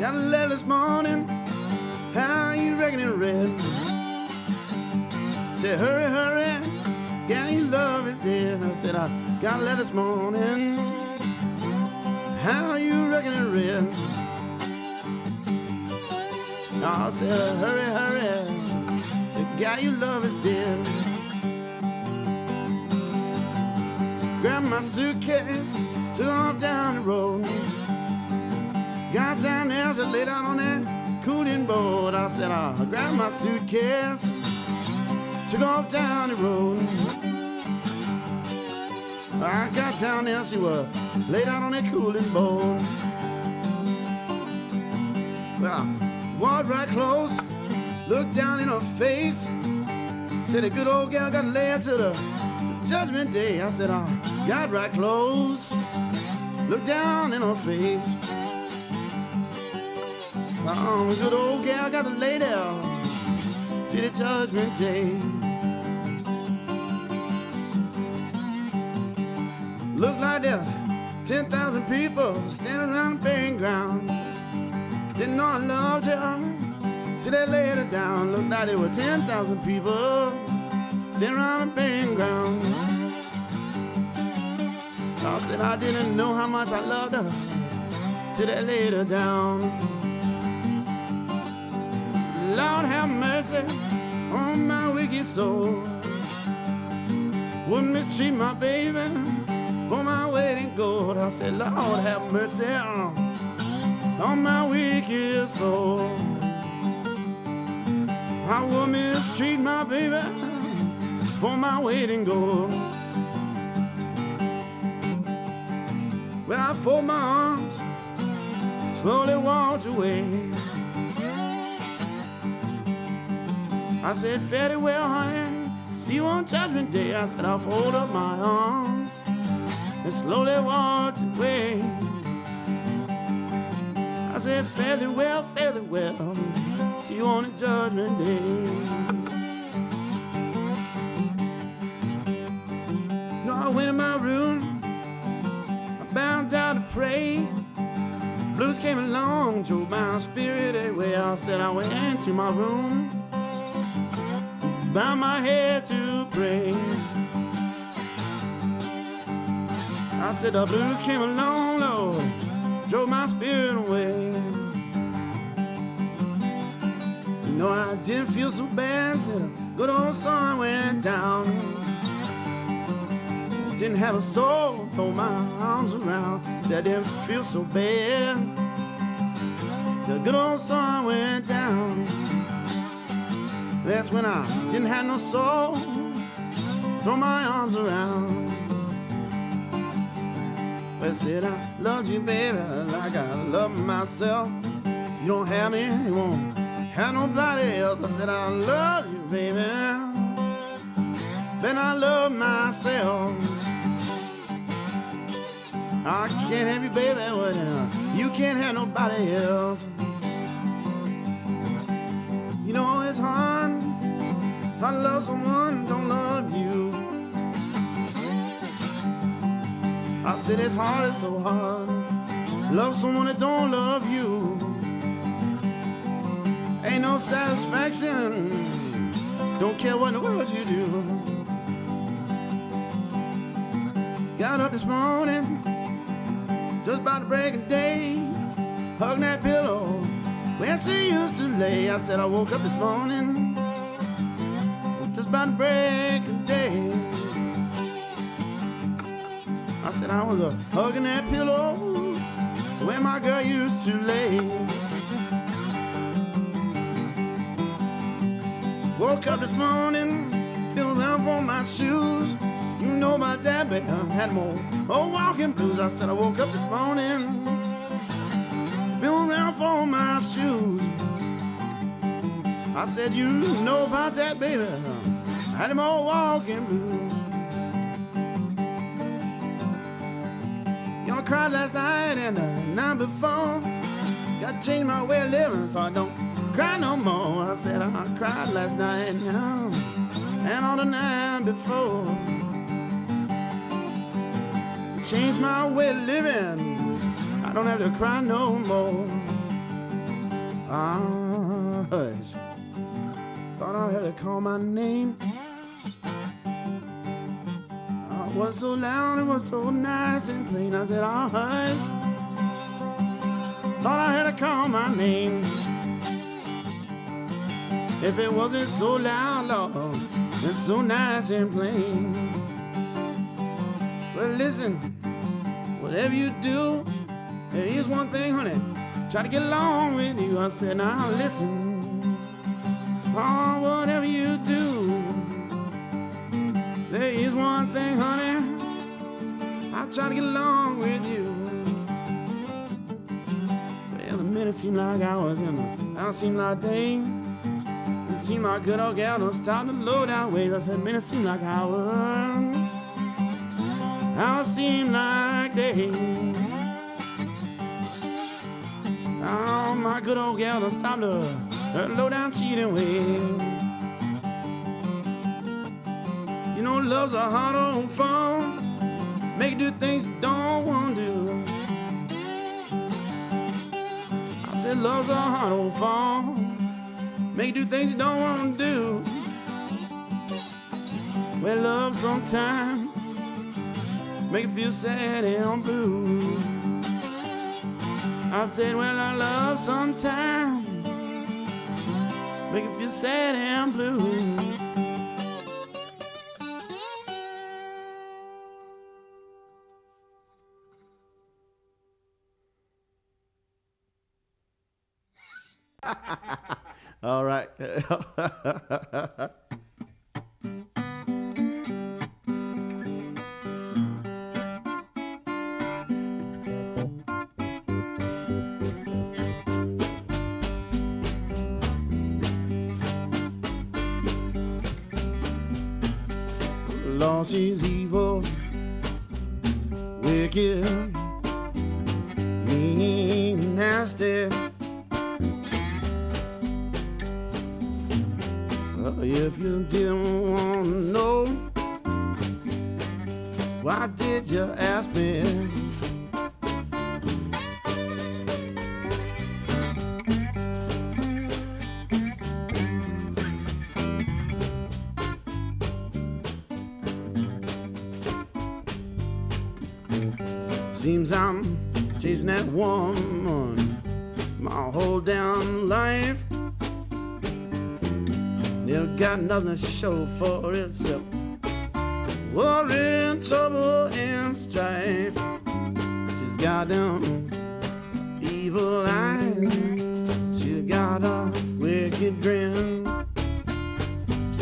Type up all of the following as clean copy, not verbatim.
got a letter this morning. How you reckon it read? Said, hurry, hurry, gal, your love is dead. I said, I got a letter this morning. How you reckon it read? I said, hurry, hurry, the guy you love is dead. Grabbed my suitcase, took off down the road. Got down there, so I laid out on that cooling board. I said, I grabbed my suitcase, took off down the road. I got down there, she was laid out on that cooling board. Well, I walked right close, looked down in her face. Said, a good old gal got laid to the judgment day. I said, I got right close, looked down in her face. A good old gal got to lay down till the judgment day. Look like there's 10,000 people standing around the burying ground. Didn't know I loved her till they laid her down. Looked like there were 10,000 people standing around the burying ground. I said I didn't know how much I loved her till they laid her down. Lord have mercy on my wicked soul. Wouldn't mistreat my baby for my weight in gold. I said, Lord have mercy on my wicked soul. I would mistreat my baby for my weight in gold. Well, I fold my arms, slowly walked away. I said, fare thee well, honey, see you on Judgment Day. I said, I'll fold up my arms and slowly walked away. I said, fare thee well, see you on the Judgment Day. You know, I went in my room, I bowed down to pray. Blues came along, drove my spirit away. I said, I went into my room, bow my head to pray. I said the blues came along, Lord, drove my spirit away. You know, I didn't feel so bad till the good old sun went down. Didn't have a soul, throw my arms around. Said I didn't feel so bad. The good old sun went down. That's when I didn't have no soul, throw my arms around. Well, I said I loved you, baby, like I love myself. You don't have me, you won't have nobody else. I said I love you, baby, then I love myself. I can't have you, baby, well, you can't have nobody else. You know it's hard, I love someone who don't love you. I said it's hard, it's so hard, love someone that don't love you. Ain't no satisfaction, don't care what in the world you do. Got up this morning, just about to break a day, hugging that pillow where she used to lay. I said I woke up this morning, just about to break a day. I said I was hugging that pillow where my girl used to lay. Woke up this morning, feeling around for my shoes. You know my dad, baby, had more walking blues. I said I woke up this morning, feeling around for my shoes. I said, you know about that, baby, I had them all walking blues. You know, I cried last night and the night before. Got to change my way of living so I don't cry no more. I said I cried last night and on the night before. Change my way of living, I don't have to cry no more. hush. Thought I heard her call my name. It was so loud, it was so nice and plain. I said, hush. Thought I heard her call my name. If it wasn't so loud, Lord, it's so nice and plain. Well, listen, whatever you do, there is one thing, honey, try to get along with you. I said, now listen, oh, whatever you do, there is one thing, honey, I'll try to get along with you. Well, the minute seemed like hours and the hour seemed like day. It seemed like good old gal don't stop to low down ways. I said, minute seemed like hours, hours seemed like days. Oh, my good old gal don't stop to her low down cheating ways. You know, love's a hard old phone, make you do things you don't want to do. I said, love's a hard old phone, make you do things you don't want to do. Well, love sometimes make you feel sad and blue. I said, well, I love sometimes make you feel sad and blue. All right. Lord, she's evil, wicked, mean, nasty. If you didn't want to know, why did you ask me? Seems I'm chasing that woman my whole damn life. Never got nothing to show for itself. Worry, trouble, and strife. She's got them evil eyes. She got a wicked grin.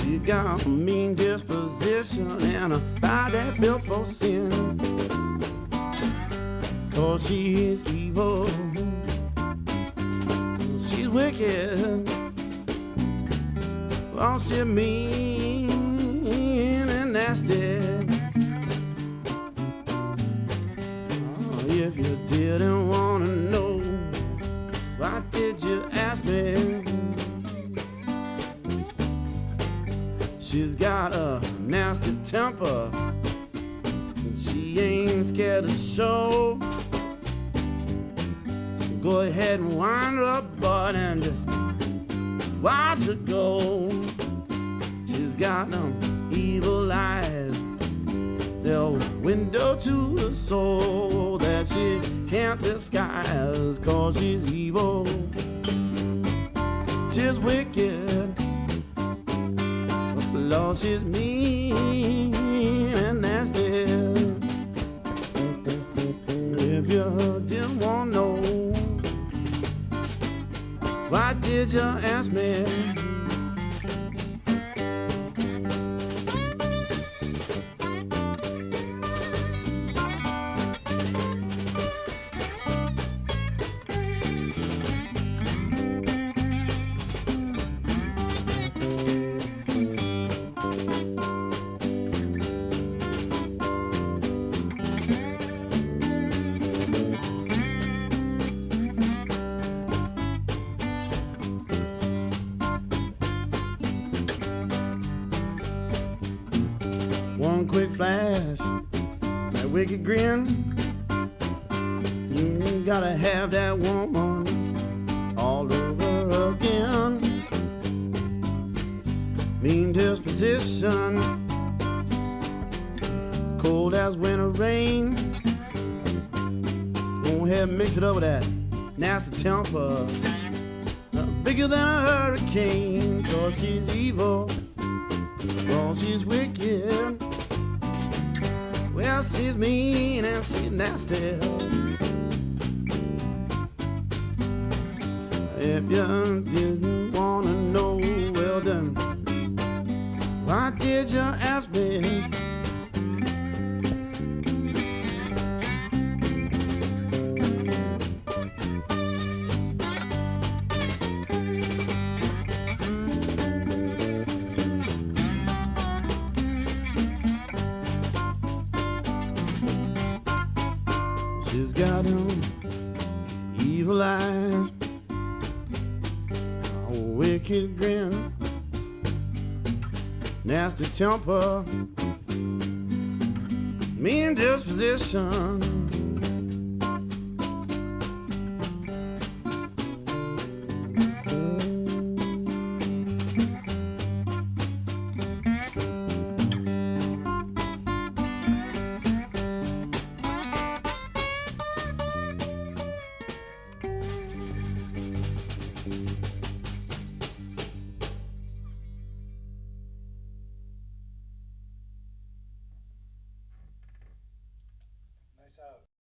She got a mean disposition and a body that built for sin. 'Cause she's evil, she's wicked. Oh, she's mean and nasty. Oh, if you didn't want to know, why did you ask me? She's got a nasty temper, and she ain't scared to show. Go ahead and wind her up, bud, and just watch her go. She's got them evil eyes, they're a window to her soul that she can't disguise. 'Cause she's evil, she's wicked, but Lord, she's mean and nasty. If you didn't want to know, why did you ask me? One quick flash, that wicked grin. You gotta have that woman all over mean disposition, cold as winter rain. Go ahead and mix it up with that nasty temper, bigger than a hurricane. Cause she's evil, cause she's wicked. Well, she's mean and she's nasty. If you didn't wanna know, well then, why did you ask me? She's got them evil eyes, a wicked grin, nasty temper, mean disposition. Nice out.